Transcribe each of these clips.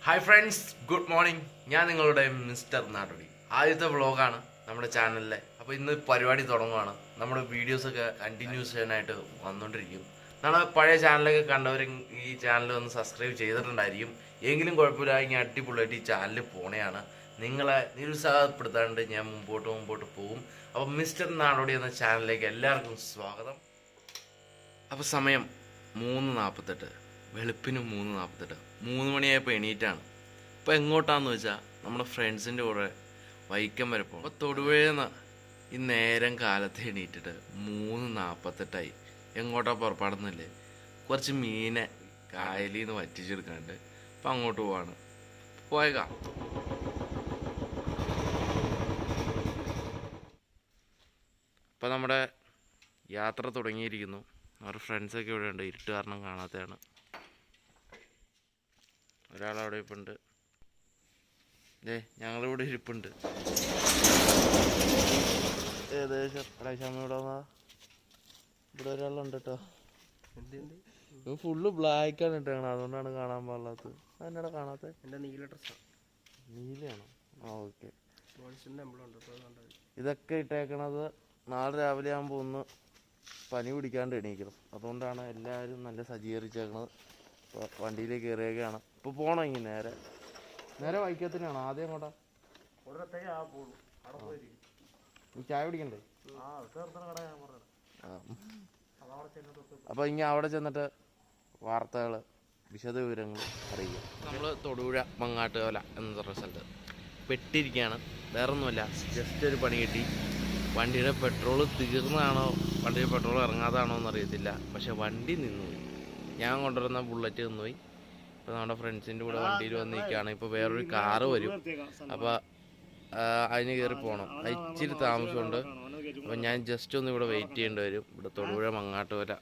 Hi friends, good morning. ഞാൻ നിങ്ങളുടെ mister നാടോടി. ആദ്യത്തെ വ്ളോഗാണ് നമ്മുടെ ചാനലിലെ. അപ്പോൾ ഇന്ന് പരിപാടി തുടങ്ങുവാണ്. നമ്മുടെ വീഡിയോസൊക്കെ കണ്ടിന്യൂസ് ചെയ്യാനായിട്ട് വന്നുകൊണ്ടിരിക്കും. നമ്മുടെ പഴയ ചാനലൊക്കെ കണ്ടവർ ഈ ചാനൽ ഒന്ന് സബ്സ്ക്രൈബ് ചെയ്തിട്ടുണ്ടായിരിക്കും. എങ്കിലും കുഴപ്പമില്ല, ഇങ്ങനെ അടിപൊളിയായിട്ട് ഈ ചാനലിൽ പോണെയാണ്. നിങ്ങളെ നിരുത്സാഹപ്പെടുത്താണ്ട് ഞാൻ മുമ്പോട്ട് പോകും. അപ്പോൾ മിസ്റ്റർ നാടോടി എന്ന ചാനലിലേക്ക് എല്ലാവർക്കും സ്വാഗതം. അപ്പോൾ സമയം 3:48, വെളുപ്പിന് 3:48. 3 മണിയായപ്പോൾ എണീറ്റാണ്. ഇപ്പോൾ എങ്ങോട്ടാന്ന് വെച്ചാൽ നമ്മുടെ ഫ്രണ്ട്സിൻ്റെ കൂടെ വൈക്കം വരെ പോകും. അപ്പോൾ തൊടുപുഴയെന്ന് ഈ നേരം കാലത്ത് എണീറ്റിട്ട് 3:48 എങ്ങോട്ടാ പുറപ്പാടുന്നില്ലേ, കുറച്ച് മീനെ കായലിൽ നിന്ന് വറ്റിച്ചെടുക്കാണ്ട് അപ്പം അങ്ങോട്ട് പോവാണ്. പോയേക്കാം. അപ്പോൾ നമ്മുടെ യാത്ര തുടങ്ങിയിരിക്കുന്നു. അവരുടെ ഫ്രണ്ട്സൊക്കെ ഇവിടെ ഉണ്ട്. ഇരുട്ട് കാരണം കാണാത്തതാണ്. ഒരാളവിടെ ഇരിപ്പുണ്ട്. ഞങ്ങളിവിടെ ഇരിപ്പുണ്ട്. ഏകദേശം ഇവിടെ ഒരാളുണ്ട് കേട്ടോ. ഫുള്ള് ബ്ലാക്കാണ് ഇട്ടേക്കണം, അതുകൊണ്ടാണ് കാണാൻ പാടില്ലാത്തത്. അതെന്നാടാ കാണാത്ത? എൻ്റെ നീല ഡ്രസ്സാണ്. നീലയാണോ? ആ, ഓക്കെ. ഇതൊക്കെ ഇട്ടേക്കണത് നാളെ രാവിലെ ആകുമ്പോൾ ഒന്ന് പനി പിടിക്കാണ്ട് എണീക്കണം. അതുകൊണ്ടാണ് എല്ലാവരും നല്ല സജ്ജീകരിച്ചേക്കണത്. ഇപ്പോൾ വണ്ടിയിലേക്ക് കയറിയൊക്കെയാണ്. ഇപ്പോൾ പോകണം. ഇങ്ങനെ നേരെ വൈക്കത്തിനാണ്. ആദ്യം അങ്ങോട്ടാ? നീ ചായ പിടിക്കണ്ടേ? അപ്പോൾ ഇങ്ങനെ അവിടെ ചെന്നിട്ട് വാർത്തകൾ, വിശദ വിവരങ്ങൾ അറിയിക്കും. നമ്മൾ തൊടുപുഴ മങ്ങാട്ടുകോല എന്ന സ്ഥലത്ത് പെട്ടിരിക്കുകയാണ്. വേറൊന്നുമല്ല, ജസ്റ്റ് ഒരു പണി കിട്ടി. വണ്ടിയുടെ പെട്രോൾ തീർന്നതാണോ വണ്ടിയുടെ പെട്രോൾ ഇറങ്ങാതാണോ എന്നറിയത്തില്ല. പക്ഷെ വണ്ടി നിന്നുപോയി. ഞാൻ കൊണ്ടുവരുന്ന ബുള്ളറ്റ് നിന്നുപോയി. ഇപ്പോൾ നമ്മുടെ ഫ്രണ്ട്സിൻ്റെ കൂടെ വണ്ടിയിൽ വന്ന് നിൽക്കുകയാണ്. ഇപ്പോൾ വേറൊരു കാറ് വരും. അപ്പോൾ അതിന് കയറി പോകണം. ഇച്ചിരി താമസമുണ്ട്. അപ്പോൾ ഞാൻ ജസ്റ്റ് ഒന്ന് ഇവിടെ വെയിറ്റ് ചെയ്യേണ്ടി വരും. ഇവിടെ തൊടുപുഴ മങ്ങാട്ടുകോല.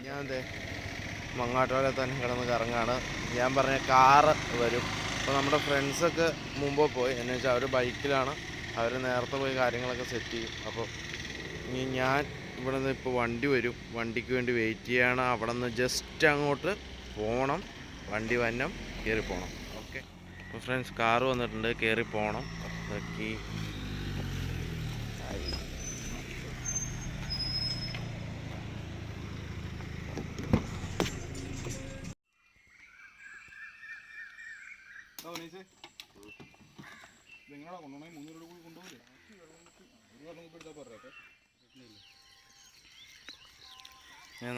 ഞാൻ മങ്ങാട്ടുകോല തന്നെ കിടന്ന് കറങ്ങാണ്. ഞാൻ പറഞ്ഞ കാറ് വരും. അപ്പോൾ നമ്മുടെ ഫ്രണ്ട്സൊക്കെ മുമ്പ് പോയി. എന്നു വെച്ചാൽ അവർ ബൈക്കിലാണ്. അവർ നേരത്തെ പോയി കാര്യങ്ങളൊക്കെ സെറ്റ് ചെയ്യും. അപ്പോൾ ഇനി ഞാൻ ഇവിടെ നിന്ന് ഇപ്പോൾ വണ്ടി വരും. വണ്ടിക്ക് വേണ്ടി വെയിറ്റ് ചെയ്യാണ്. അവിടെ നിന്ന് ജസ്റ്റ് അങ്ങോട്ട് പോകണം. വണ്ടി വന്നം കയറി പോകണം. ഓക്കെ. അപ്പോൾ ഫ്രണ്ട്സ്, കാറ് വന്നിട്ടുണ്ട്. കയറി പോകണം. അതൊക്കെ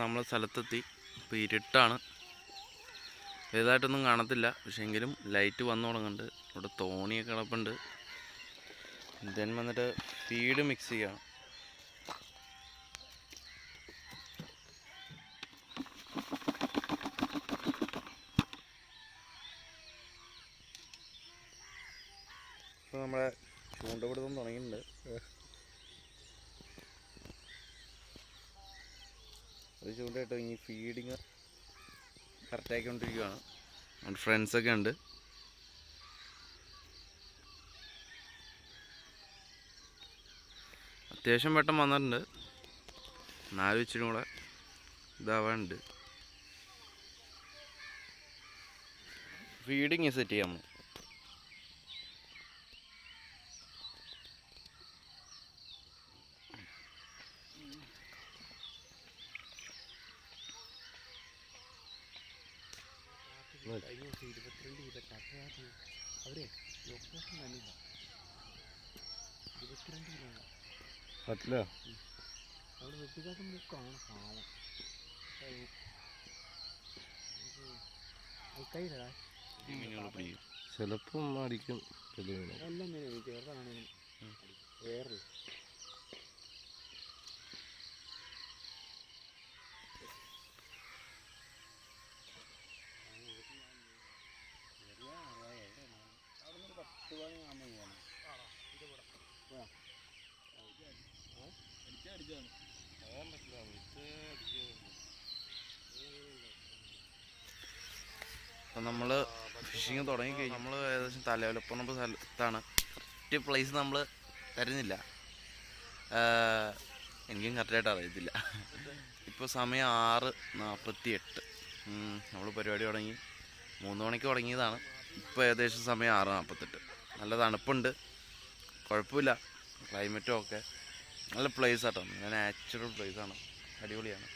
നമ്മൾ സ്ഥലത്തെത്തി. ഇപ്പോൾ ഇരുട്ടാണ്, ഏതായിട്ടൊന്നും കാണത്തില്ല. പക്ഷേ എങ്കിലും ലൈറ്റ് വന്നു തുടങ്ങുന്നുണ്ട്. ഇവിടെ തോണിയൊക്കെ കിടപ്പുണ്ട്. ദെൻ വന്നിട്ട് ഫീഡ് മിക്സ് ചെയ്യണം. ഇപ്പോൾ നമ്മളെ ചൂണ്ടപിടുത്തം തുടങ്ങിയിട്ടുണ്ട്. ഒരു ചൂണ്ടയിട്ട് ഇനി ഫീഡിങ് കറക്റ്റാക്കിക്കൊണ്ടിരിക്കുകയാണ്. നമ്മുടെ ഫ്രണ്ട്സൊക്കെ ഉണ്ട്. അത്യാവശ്യം വെട്ടം വന്നിട്ടുണ്ട്. 4 ഇച്ചിരി കൂടെ ഇതാവാനുണ്ട്. ഫീഡിങ് സെറ്റ് ചെയ്യാം. ചിലപ്പം അടിക്കും. അപ്പം നമ്മൾ ഫിഷിങ് തുടങ്ങിക്കഴിഞ്ഞു. നമ്മൾ ഏകദേശം തലവലപ്പുറം സ്ഥലത്താണ്. കറക്റ്റ് പ്ലേസ് നമ്മൾ തരുന്നില്ല. എനിക്കും കറക്റ്റായിട്ട് അറിയത്തില്ല. ഇപ്പോൾ സമയം 6:48. നമ്മൾ പരിപാടി തുടങ്ങി. 3 മണിക്ക് തുടങ്ങിയതാണ്. ഇപ്പോൾ ഏകദേശം സമയം 6:48. നല്ല തണുപ്പുണ്ട്, കുഴപ്പമില്ല. ക്ലൈമറ്റും ഒക്കെ നല്ല പ്ലേസ് ആട്ടോ, നല്ല നാച്ചുറൽ പ്ലേസാണ്, അടിപൊളിയാണ്.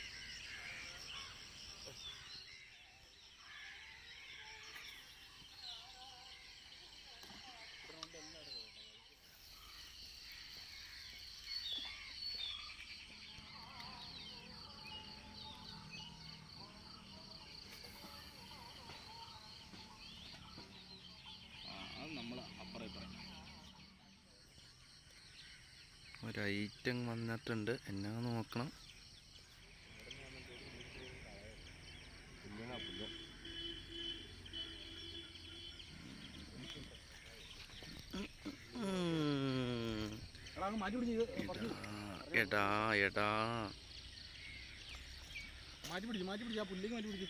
ഒരു ഐറ്റം വന്നിട്ടുണ്ട്, എന്നാ നോക്കണം. ഏട്ടാ മാറ്റി പിടിച്ചു ആ പുല്ലേക്ക് മാറ്റി പിടിച്ചു.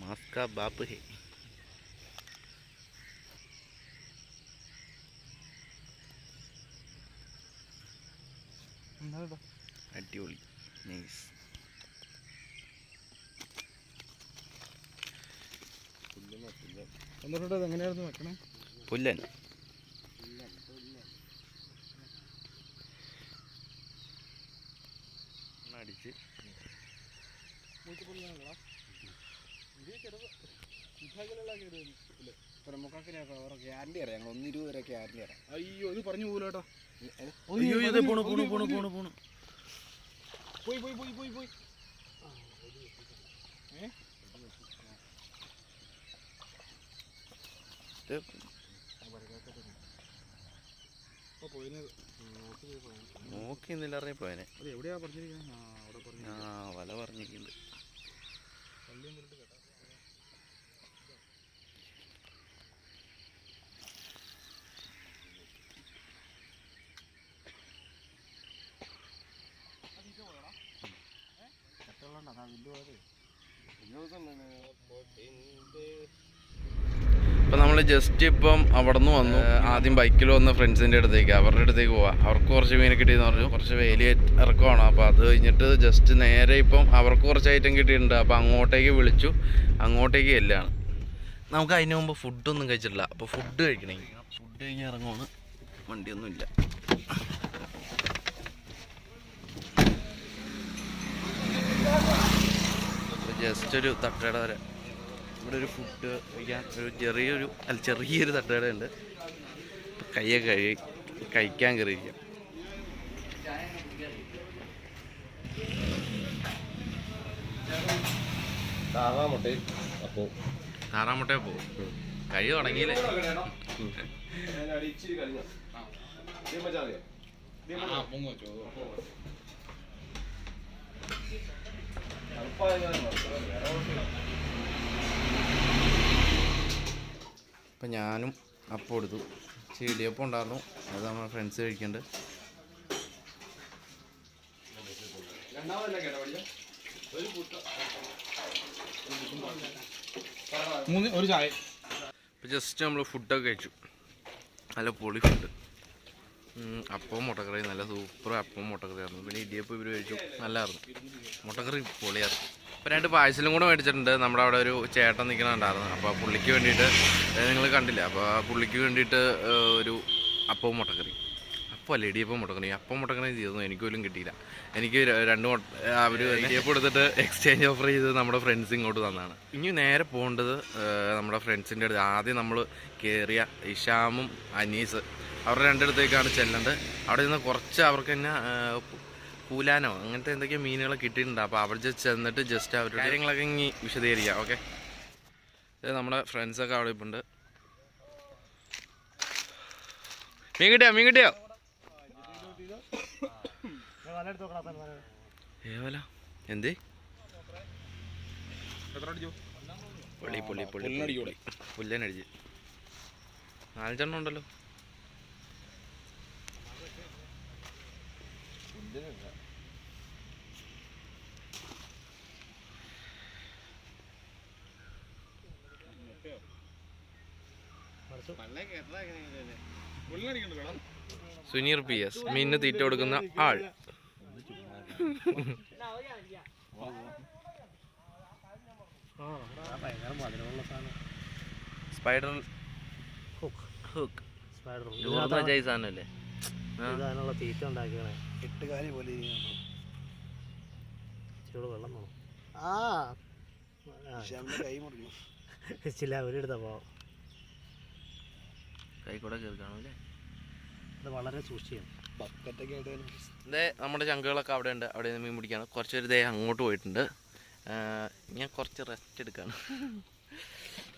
മാസ്കാ ബാപ്പ് ഹേ. അടിപൊളി, നൈസ്. എങ്ങനെയായിരുന്നു വെക്കണേ? പുല്ലൻ അടിച്ച് ഗ്യാരണ്ടി അറിയാം, ഞങ്ങൾ 1.20 വരെ ഗ്യാരണ്ടി അറിയാം. അയ്യോ ഇത് പറഞ്ഞു പോലോട്ടോ. പോയി നോക്കി നിന്നില്ല പോയനെ. എവിടെയാ പറഞ്ഞിരിക്കുന്നത്? വല പറഞ്ഞിരിക്കുന്നുണ്ട്. അപ്പം നമ്മൾ ജസ്റ്റ് ഇപ്പം അവിടെ നിന്ന് വന്നു. ആദ്യം ബൈക്കിൽ വന്ന ഫ്രണ്ട്സിൻ്റെ അടുത്തേക്ക്, അവരുടെ അടുത്തേക്ക് പോവാം. അവർക്ക് കുറച്ച് മീനെ കിട്ടിയെന്ന് പറഞ്ഞു. കുറച്ച് വേലി ഇറക്കമാണ്. അപ്പോൾ അത് കഴിഞ്ഞിട്ട് ജസ്റ്റ് നേരെ ഇപ്പം അവർക്ക് കുറച്ച് ഐറ്റം കിട്ടിയിട്ടുണ്ട്. അപ്പോൾ അങ്ങോട്ടേക്ക് വിളിച്ചു, അങ്ങോട്ടേക്ക് എല്ലാം. നമുക്ക് അതിന് മുമ്പ് ഫുഡൊന്നും കഴിച്ചിട്ടില്ല. അപ്പോൾ ഫുഡ് കഴിക്കണേ. ഫുഡ് കഴിഞ്ഞ് ഇറങ്ങുവാണ്, വണ്ടിയൊന്നുമില്ല. ജസ്റ്റ് ഒരു തട്ടുകട വരെ, ഇവിടെ ഒരു ഫുഡ് കഴിക്കാൻ ഒരു ചെറിയൊരു തട്ടുകട ഉണ്ട്. കൈയൊക്കെ കഴിക്കാൻ കയറിയിരിക്കാം. താറാമുട്ട പോവും. കഴി തുടങ്ങിയില്ലേ? അപ്പം ഞാനും അപ്പം എടുത്തു. ഇടിയപ്പം ഉണ്ടായിരുന്നു, അത് നമ്മുടെ ഫ്രണ്ട്സ് കഴിക്കുന്നുണ്ട്. ഒരു ചായ. ഇപ്പം ജസ്റ്റ് നമ്മൾ ഫുഡൊക്കെ കഴിച്ചു. നല്ല പൊളി ഫുഡ്. അപ്പവും മുട്ടക്കറിയും നല്ല സൂപ്പർ അപ്പവും മുട്ടക്കറിയായിരുന്നു. പിന്നെ ഇടിയപ്പം ഇവർ കഴിച്ചു, നല്ലതായിരുന്നു. മുട്ടക്കറി പൊളിയായിരുന്നു. അപ്പോൾ 2 പാഴ്സലും കൂടെ മേടിച്ചിട്ടുണ്ട്. നമ്മുടെ അവിടെ ഒരു ചേട്ടൻ നിൽക്കണുണ്ടായിരുന്നു. അപ്പോൾ പുള്ളിക്ക് വേണ്ടിയിട്ട്, നിങ്ങൾ കണ്ടില്ല, അപ്പോൾ ആ പുള്ളിക്ക് വേണ്ടിയിട്ട് ഒരു അപ്പവും മുട്ടക്കറി. അപ്പമല്ല, ഇടിയപ്പം മുട്ടക്കറി. അപ്പം മുട്ടക്കറി ചെയ്തു, എനിക്ക് പോലും കിട്ടിയില്ല. എനിക്ക് 2 അവർ ഇടിയപ്പം എടുത്തിട്ട് എക്സ്ചേഞ്ച് ഓഫർ ചെയ്ത് നമ്മുടെ ഫ്രണ്ട്സ് ഇങ്ങോട്ട് തന്നാണ്. ഇനി നേരെ പോകേണ്ടത് നമ്മുടെ ഫ്രണ്ട്സിൻ്റെ അടുത്ത്. ആദ്യം നമ്മൾ കയറിയ ഇഷാമും അനീസ്, അവരുടെ 2 അടുത്തേക്കാണ് ചെല്ലേണ്ടത്. അവിടെ നിന്ന് കുറച്ച് അവർക്ക് തന്നെ കൂലാനോ അങ്ങനത്തെ എന്തൊക്കെയോ മീനുകൾ കിട്ടിയിട്ടുണ്ട്. അപ്പോൾ അവർ ചെന്നിട്ട് ജസ്റ്റ് അവരുടെ കാര്യങ്ങളൊക്കെ ഇനി വിശദീകരിക്കാം. ഓക്കെ, ഇത് നമ്മുടെ ഫ്രണ്ട്സൊക്കെ അവിടെ ഇപ്പം ഉണ്ട്. മീൻ കിട്ടിയോ? ഏവല എന്തേ? പുല്ലനടിച്ച് 4 എണ്ണം ഉണ്ടല്ലോ. സുനീർ PS, മീനിന് തീറ്റ കൊടുക്കുന്ന ആൾ. സ്പൈഡർ ഹുക്ക് ഈ സാധനല്ലേ? അതിനുള്ള തീറ്റ ഉണ്ടാക്കിയാണ്. എട്ടുകാലി പോലെ ഇച്ചിരി വെള്ളം വേണം. കൈ മുറിഞ്ഞു. ചില അവരെടുത്ത പോവാം. കൈ കൂടെ കയറി കാണൂല്ലേ? അത് വളരെ സൂക്ഷിക്കണം. ബക്കറ്റൊക്കെ ആയിട്ട് ഇതേ നമ്മുടെ ചങ്കുകളൊക്കെ അവിടെ ഉണ്ട്. അവിടെ നിന്ന് മീൻ പിടിക്കാണ്. കുറച്ച് പേര് ഇതേ അങ്ങോട്ട് പോയിട്ടുണ്ട്. ഞാൻ കുറച്ച് റെസ്റ്റ് എടുക്കാണ്.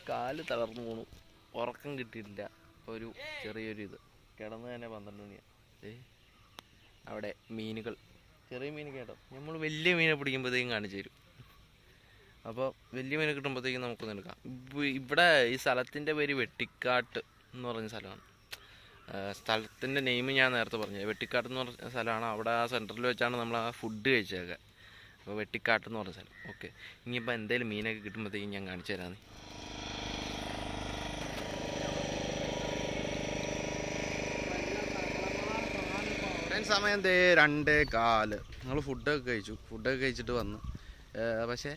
കാല് തളർന്നു പോണു. ഉറക്കം കിട്ടിയിട്ടില്ല. ഒരു ചെറിയൊരു ഇത് കിടന്ന് തന്നെ 12 മണിയാണ്. അവിടെ മീനുകൾ, ചെറിയ മീൻ കേട്ടോ. നമ്മൾ വലിയ മീനെ പിടിക്കുമ്പോഴത്തേക്കും കാണിച്ചു തരും. അപ്പോൾ വലിയ മീനെ കിട്ടുമ്പോഴത്തേക്കും നമുക്കൊന്ന് എടുക്കാം. ഇവിടെ ഈ സ്ഥലത്തിൻ്റെ പേര് വെട്ടിക്കാട്ട് എന്ന് പറഞ്ഞ സ്ഥലമാണ്. സ്ഥലത്തിൻ്റെ നെയിം ഞാൻ നേരത്തെ പറഞ്ഞത്. വെട്ടിക്കാട്ട് എന്ന് പറഞ്ഞ സ്ഥലമാണ്. അവിടെ ആ സെൻറ്ററിൽ വെച്ചാണ് നമ്മൾ ആ ഫുഡ് കഴിച്ചേക്കുക. അപ്പോൾ വെട്ടിക്കാട്ട് എന്ന് പറഞ്ഞ സ്ഥലം. ഓക്കെ, ഇനിയിപ്പോൾ എന്തെങ്കിലും മീനൊക്കെ കിട്ടുമ്പോഴത്തേക്കും ഞാൻ കാണിച്ചു തരാം. സമയം 2:15. ഞങ്ങൾ ഫുഡൊക്കെ കഴിച്ചിട്ട് വന്നു. പക്ഷേ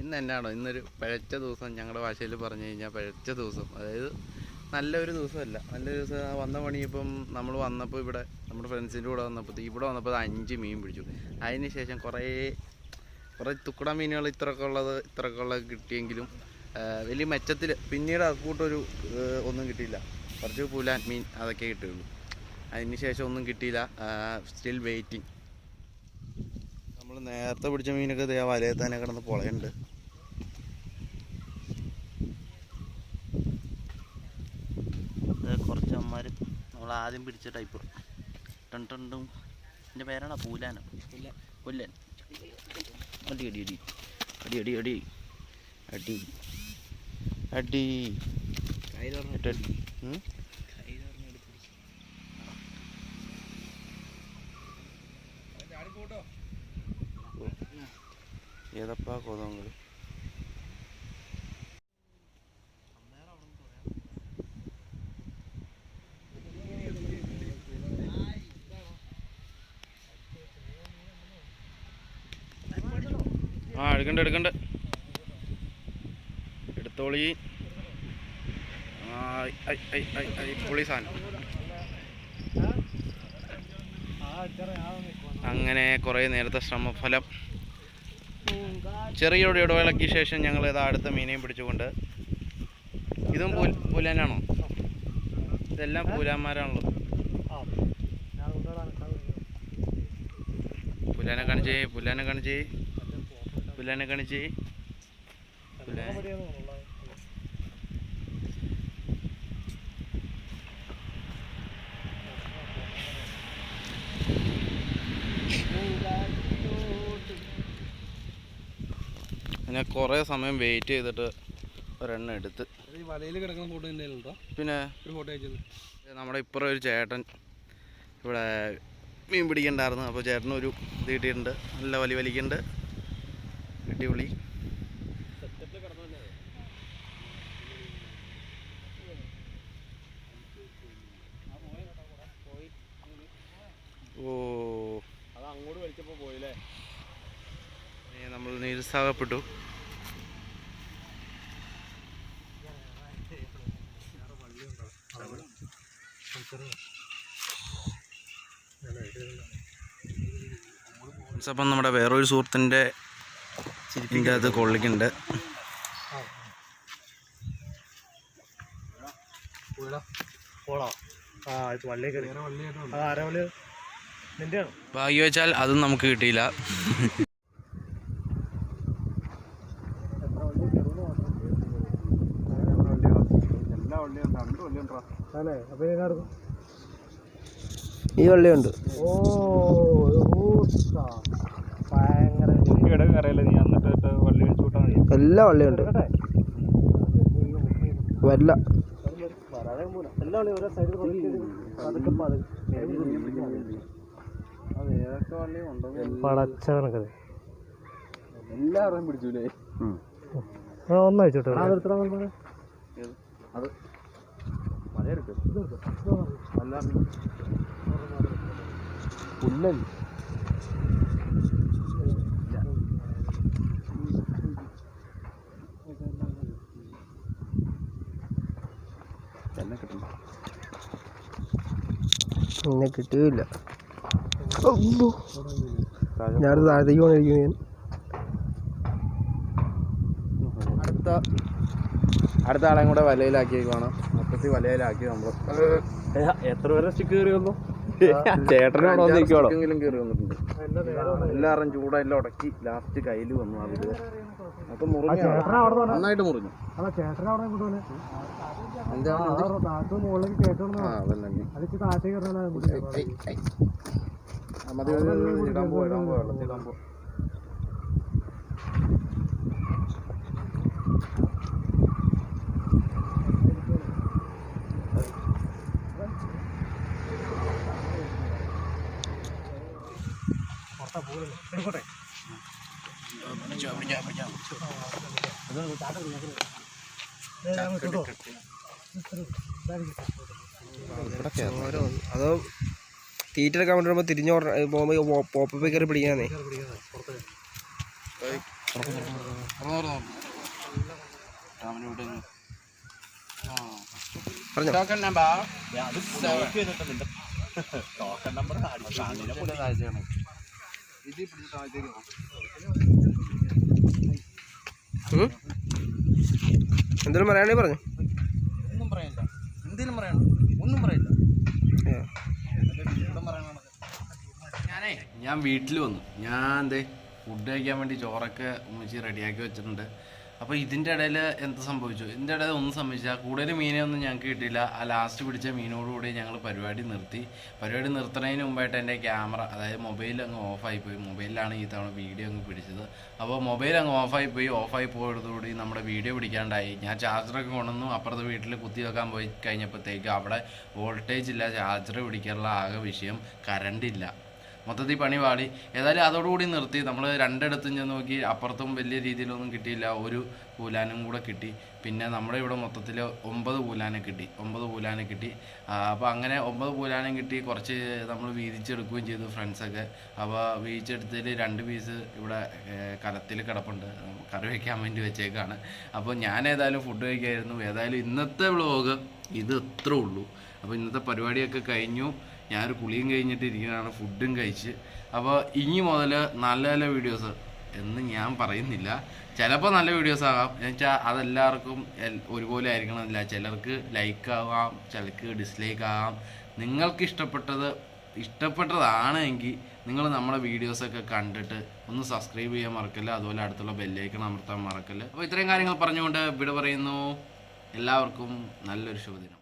ഇന്ന് എന്നാണോ, ഇന്നൊരു പഴച്ച ദിവസം. ഞങ്ങളുടെ ഭാഷയിൽ പറഞ്ഞു കഴിഞ്ഞാൽ പഴച്ച ദിവസം. അതായത് നല്ലൊരു ദിവസമല്ല. നല്ലൊരു ദിവസം. വന്ന പണി ഇപ്പം നമ്മൾ വന്നപ്പോൾ ഇവിടെ നമ്മുടെ ഫ്രണ്ട്സിൻ്റെ കൂടെ ഇവിടെ വന്നപ്പോൾ 5 മീൻ പിടിച്ചു. അതിന് ശേഷം കുറേ തുക്കുട മീനുകൾ ഇത്രയൊക്കെ ഉള്ളത് കിട്ടിയെങ്കിലും വലിയ മെച്ചത്തിൽ പിന്നീട് അക്കൂട്ടൊരു ഒന്നും കിട്ടിയില്ല. കുറച്ച് പുലാൻ മീൻ അതൊക്കെ കിട്ടുകയുള്ളൂ. അതിന് ശേഷം ഒന്നും കിട്ടിയില്ല. Still waiting. നമ്മൾ നേരത്തെ പിടിച്ച മീനൊക്കെ വലയിൽ തന്നെ കിടന്ന് പൊളയുണ്ട്. കുറച്ച് അമ്മമാർ നമ്മൾ ആദ്യം പിടിച്ച ടൈപ്പ് ടണ്ടും. എൻ്റെ പേരാണോ? പൂലാനോ? പുല്ലൻ. അടി അടി അടി അടി അടി അടി അടി അടി അടി. ഏതപ്പാ കൊതങ്ങൾ? എടുക്കണ്ട എടുത്തോളി. പൊളി സാധനം. അങ്ങനെ കുറേ നേരത്തെ ശ്രമഫലം. ചെറിയൊരു ഇടവേളയ്ക്ക് ശേഷം ഞങ്ങൾ അടുത്ത മീനെയും പിടിച്ചുകൊണ്ട്. ഇതും പൂലാനാണോ? ഇതെല്ലാം പൂലാന്മാരാണല്ലോ. പുല്ലാനെ കാണിച്ചേ. ഞാൻ കുറേ സമയം വെയിറ്റ് ചെയ്തിട്ട് ഒരെണ്ണം എടുത്ത്. വലയിൽ കിടക്കുന്ന ഫോട്ടോ തന്നെയല്ലോ. പിന്നെ ഒരു ഫോട്ടോ അയച്ചത് നമ്മുടെ ഇപ്പുറം ഒരു ചേട്ടൻ ഇവിടെ മീൻ പിടിക്കണ്ടായിരുന്നു. അപ്പോൾ ചേട്ടനൊരു ഇത് കിട്ടിയിട്ടുണ്ട്. നല്ല വലിക്കുന്നുണ്ട്. അടിപൊളി. ഓ, അങ്ങോട്ട് വലിച്ചപ്പോൾ പോയില്ലേ? നമ്മൾ നിരുത്സാഹപ്പെട്ടു. അപ്പം നമ്മുടെ വേറൊരു സുഹൃത്തിൻ്റെ അത് കൊള്ളിക്കുന്നുണ്ട്. ഭാഗ്യം വെച്ചാൽ അതും നമുക്ക് കിട്ടിയില്ല. ഈ വള്ളിയുണ്ട്. ഓ, ഭയങ്കര എല്ലാ വള്ളിയുണ്ട്. വല്ല പടച്ചവനൊക്കെ എല്ലാവരും പിടിച്ചൂലേ? ഒന്ന് വെച്ചോട്ടെ. പുല്ലൻ എന്നെ കിട്ടുകയില്ല. ഞാൻ താഴത്തേക്ക് പോയിരിക്കുന്നു. ഞാൻ അടുത്ത ആളെയും കൂടെ വലയിലാക്കിയേക്കുവാണ്. മൊത്തത്തിൽ വലയിലാക്കി നമ്മൾ എത്ര പേരെ സ്റ്റിക്ക് കയറി വന്നു? ചേട്ടനോട് വന്നിരിക്കുവാണെങ്കിലും കയറി വന്നിട്ടുണ്ട്. എല്ലാവരും ചൂടെല്ലാം ഉടക്കി ലാസ്റ്റ് കയ്യിൽ വന്നു. അതില് അപ്പൊ മുറിഞ്ഞു, നന്നായിട്ട് മുറിഞ്ഞു. മതി ഇടാൻ പോ വെള്ളത്തിടാൻ പോ. അതോ തീറ്റെടുക്കാൻ വേണ്ടി വരുമ്പോൾ തിരിഞ്ഞു പോകുമ്പോൾ പോപ്പ കയറി പിടിക്കാന്നേ. എന്തെങ്കിലും പറയാണെങ്കിൽ പറഞ്ഞു. ഒന്നും പറയാനില്ല. എന്തെങ്കിലും പറയണം? ഒന്നും പറയില്ല. ഞാൻ വീട്ടിൽ വന്നു. ഞാൻ ഫുഡ് കഴിക്കാൻ വേണ്ടി ചോറൊക്കെ ഉമ്മച്ചി റെഡിയാക്കി വെച്ചിട്ടുണ്ട്. അപ്പോൾ ഇതിൻ്റെ ഇടയിൽ എന്ത് സംഭവിച്ചു? ഇതിൻ്റെ ഇടയിൽ ഒന്നും സംഭവിച്ചാൽ കൂടുതൽ മീനൊന്നും ഞങ്ങൾക്ക് കിട്ടിയില്ല. ആ ലാസ്റ്റ് പിടിച്ച മീനോടുകൂടി ഞങ്ങൾ പരിപാടി നിർത്തി. പരിപാടി നിർത്തുന്നതിന് മുമ്പായിട്ട് എൻ്റെ ക്യാമറ, അതായത് മൊബൈൽ അങ്ങ് ഓഫായിപ്പോയി. മൊബൈലിലാണ് ഈ തവണ വീഡിയോ അങ്ങ് പിടിച്ചത്. അപ്പോൾ മൊബൈൽ അങ്ങ് ഓഫായി പോയതോടുകൂടി നമ്മുടെ വീഡിയോ പിടിക്കാണ്ടായി. ഞാൻ ചാർജറൊക്കെ കൊണ്ടുവന്നു അപ്പുറത്തെ വീട്ടിൽ കുത്തി വെക്കാൻ പോയി കഴിഞ്ഞപ്പോഴത്തേക്ക് അവിടെ വോൾട്ടേജ് ഇല്ല, ചാർജർ പിടിക്കാനുള്ള ആകെ വിഷയം, കറണ്ടില്ല. മൊത്തത്തിൽ പണി പാടി. ഏതായാലും അതോടുകൂടി നിർത്തി. നമ്മൾ രണ്ടിടത്തും ചെന്ന് നോക്കി, അപ്പുറത്തും വലിയ രീതിയിലൊന്നും കിട്ടിയില്ല. ഒരു കൂലാനും കൂടെ കിട്ടി. പിന്നെ നമ്മുടെ ഇവിടെ മൊത്തത്തിൽ 9 കൂലാനെ കിട്ടി. അപ്പോൾ അങ്ങനെ 9 കൂലാനും കിട്ടി. കുറച്ച് നമ്മൾ വീതിച്ചെടുക്കുകയും ചെയ്തു ഫ്രണ്ട്സൊക്കെ. അപ്പോൾ വീതിച്ചെടുത്തതിൽ 2 പീസ് ഇവിടെ കലത്തിൽ കിടപ്പുണ്ട്, കറി വയ്ക്കാൻ വേണ്ടി വെച്ചേക്കാണ്. അപ്പോൾ ഞാൻ ഏതായാലും ഫുഡ് കഴിക്കായിരുന്നു. ഏതായാലും ഇന്നത്തെ വ്ളോഗ് ഇത് ഇത്രേ ഉള്ളൂ. അപ്പോൾ ഇന്നത്തെ പരിപാടിയൊക്കെ കഴിഞ്ഞു. ഞാനൊരു കുളിയും കഴിഞ്ഞിട്ട് ഇരിക്കുന്നതാണ്, ഫുഡും കഴിച്ച്. അപ്പോൾ ഇനി മുതൽ നല്ല നല്ല വീഡിയോസ് എന്ന് ഞാൻ പറയുന്നില്ല. ചിലപ്പോൾ നല്ല വീഡിയോസ് ആകാം, എന്നുവെച്ചാൽ അതെല്ലാവർക്കും ഒരുപോലെ ആയിരിക്കണമെന്നില്ല. ചിലർക്ക് ലൈക്ക് ആകാം, ചിലർക്ക് ഡിസ്ലൈക്ക് ആകാം. നിങ്ങൾക്ക് ഇഷ്ടപ്പെട്ടതാണെങ്കിൽ നിങ്ങൾ നമ്മുടെ വീഡിയോസൊക്കെ കണ്ടിട്ട് ഒന്ന് സബ്സ്ക്രൈബ് ചെയ്യാൻ മറക്കല്ല. അതുപോലെ അടുത്തുള്ള ബെല്ലൈക്കൺ അമർത്താൻ മറക്കല്ല. അപ്പോൾ ഇത്രയും കാര്യങ്ങൾ പറഞ്ഞുകൊണ്ട് ഇവിടെ പറയുന്നു. എല്ലാവർക്കും നല്ലൊരു ശുഭദിനം.